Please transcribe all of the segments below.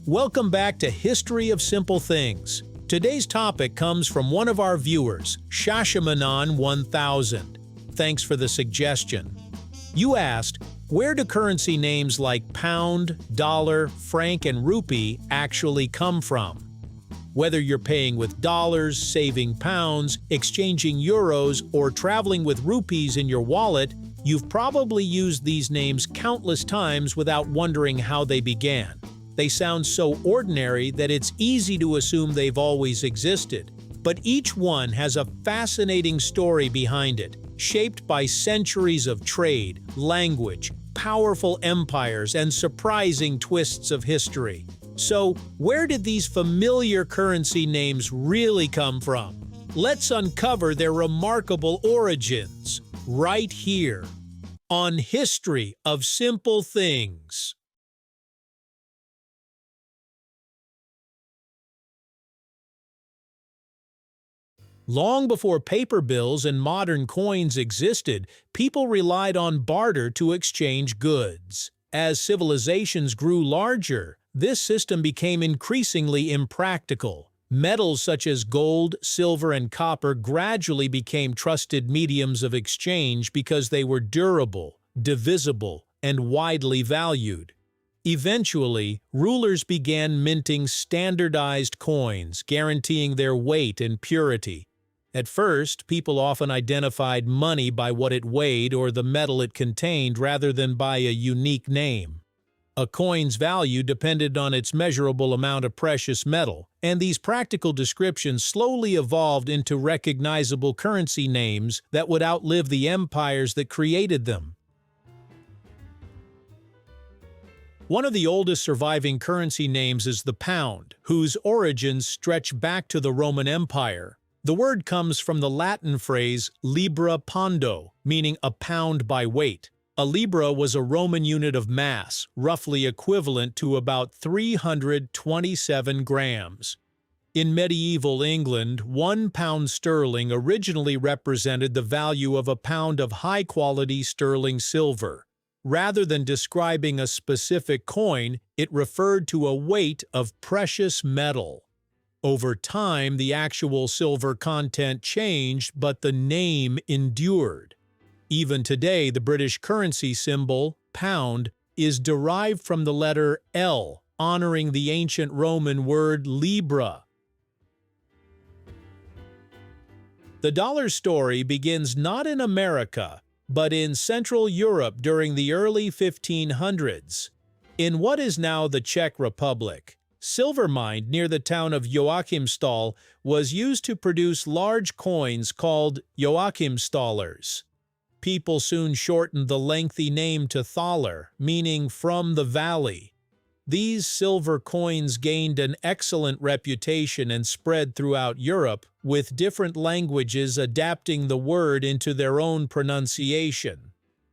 Welcome back to History of Simple Things. Today's topic comes from one of our viewers, Shashamanon1000. Thanks for the suggestion. You asked, where do currency names like pound, dollar, franc, and rupee actually come from? Whether you're paying with dollars, saving pounds, exchanging euros, or traveling with rupees in your wallet, you've probably used these names countless times without wondering how they began. They sound so ordinary that it's easy to assume they've always existed. But each one has a fascinating story behind it, shaped by centuries of trade, language, powerful empires, and surprising twists of history. So, where did these familiar currency names really come from? Let's uncover their remarkable origins, right here, on History of Simple Things. Long before paper bills and modern coins existed, people relied on barter to exchange goods. As civilizations grew larger, this system became increasingly impractical. Metals such as gold, silver, and copper gradually became trusted mediums of exchange because they were durable, divisible, and widely valued. Eventually, rulers began minting standardized coins, guaranteeing their weight and purity. At first, people often identified money by what it weighed or the metal it contained rather than by a unique name. A coin's value depended on its measurable amount of precious metal, and these practical descriptions slowly evolved into recognizable currency names that would outlive the empires that created them. One of the oldest surviving currency names is the pound, whose origins stretch back to the Roman Empire. The word comes from the Latin phrase libra pondo, meaning a pound by weight. A libra was a Roman unit of mass, roughly equivalent to about 327 grams. In medieval England, 1 pound sterling originally represented the value of a pound of high-quality sterling silver. Rather than describing a specific coin, it referred to a weight of precious metal. Over time, the actual silver content changed, but the name endured. Even today, the British currency symbol, pound, is derived from the letter L, honoring the ancient Roman word libra. The dollar story begins not in America, but in Central Europe during the early 1500s. In what is now the Czech Republic, silver mined near the town of Joachimsthal was used to produce large coins called Joachimsthalers. People soon shortened the lengthy name to thaler, meaning from the valley. These silver coins gained an excellent reputation and spread throughout Europe, with different languages adapting the word into their own pronunciation.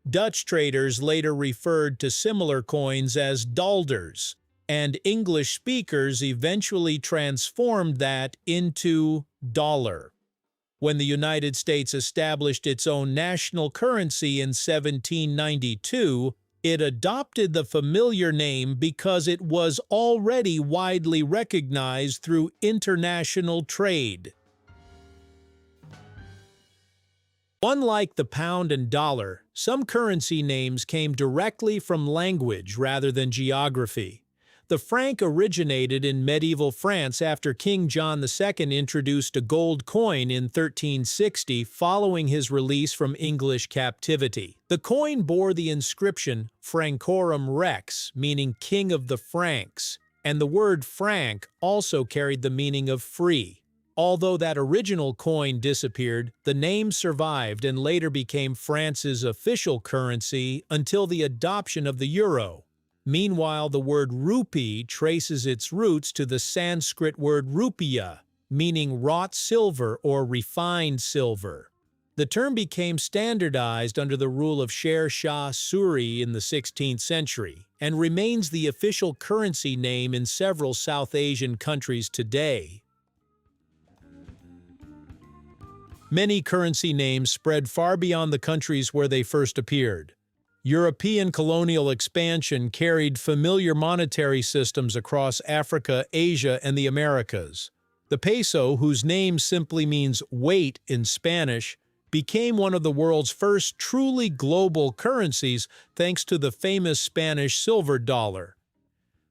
Dutch traders later referred to similar coins as gulders, and English speakers eventually transformed that into dollar. When the United States established its own national currency in 1792, it adopted the familiar name because it was already widely recognized through international trade. Unlike the pound and dollar, some currency names came directly from language rather than geography. The franc originated in medieval France after King John II introduced a gold coin in 1360 following his release from English captivity. The coin bore the inscription Francorum Rex, meaning King of the Franks, and the word franc also carried the meaning of free. Although that original coin disappeared, the name survived and later became France's official currency until the adoption of the euro. Meanwhile, the word rupee traces its roots to the Sanskrit word rupiah, meaning wrought silver or refined silver. The term became standardized under the rule of Sher Shah Suri in the 16th century and remains the official currency name in several South Asian countries today. Many currency names spread far beyond the countries where they first appeared. European colonial expansion carried familiar monetary systems across Africa, Asia, and the Americas. The peso, whose name simply means weight in Spanish, became one of the world's first truly global currencies thanks to the famous Spanish silver dollar.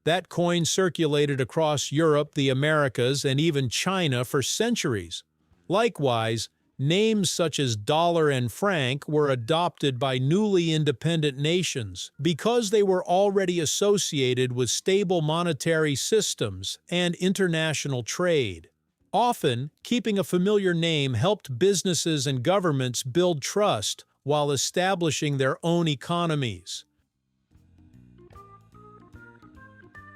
That coin circulated across Europe, the Americas, and even China for centuries. Likewise, names such as dollar and franc were adopted by newly independent nations because they were already associated with stable monetary systems and international trade. Often, keeping a familiar name helped businesses and governments build trust while establishing their own economies.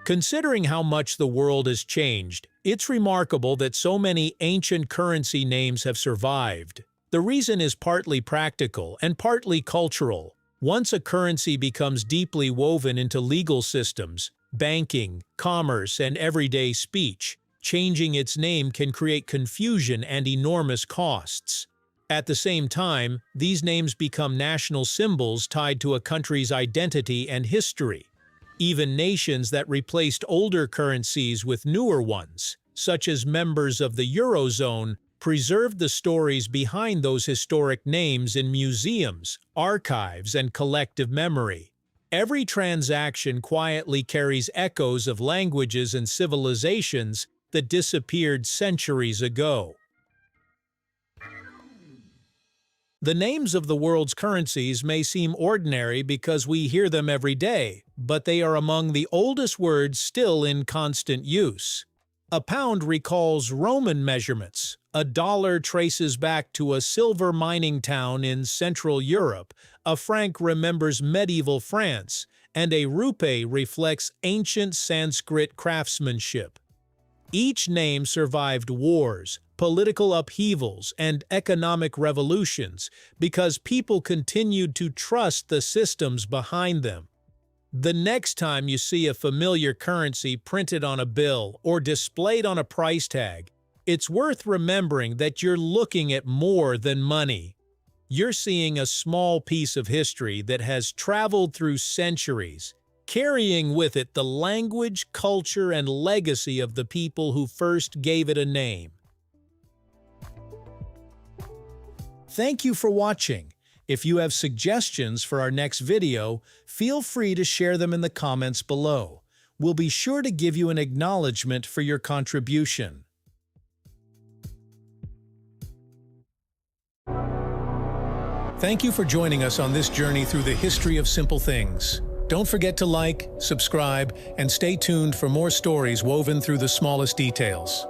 Considering how much the world has changed, it's remarkable that so many ancient currency names have survived. The reason is partly practical and partly cultural. Once a currency becomes deeply woven into legal systems, banking, commerce, and everyday speech, changing its name can create confusion and enormous costs. At the same time, these names become national symbols tied to a country's identity and history. Even nations that replaced older currencies with newer ones, such as members of the Eurozone, preserved the stories behind those historic names in museums, archives, and collective memory. Every transaction quietly carries echoes of languages and civilizations that disappeared centuries ago. The names of the world's currencies may seem ordinary because we hear them every day, but they are among the oldest words still in constant use. A pound recalls Roman measurements, a dollar traces back to a silver mining town in Central Europe, a franc remembers medieval France, and a rupee reflects ancient Sanskrit craftsmanship. Each name survived wars, political upheavals, and economic revolutions because people continued to trust the systems behind them. The next time you see a familiar currency printed on a bill or displayed on a price tag, it's worth remembering that you're looking at more than money. You're seeing a small piece of history that has traveled through centuries, carrying with it the language, culture, and legacy of the people who first gave it a name. Thank you for watching. If you have suggestions for our next video, feel free to share them in the comments below. We'll be sure to give you an acknowledgement for your contribution. Thank you for joining us on this journey through the history of simple things. Don't forget to like, subscribe, and stay tuned for more stories woven through the smallest details.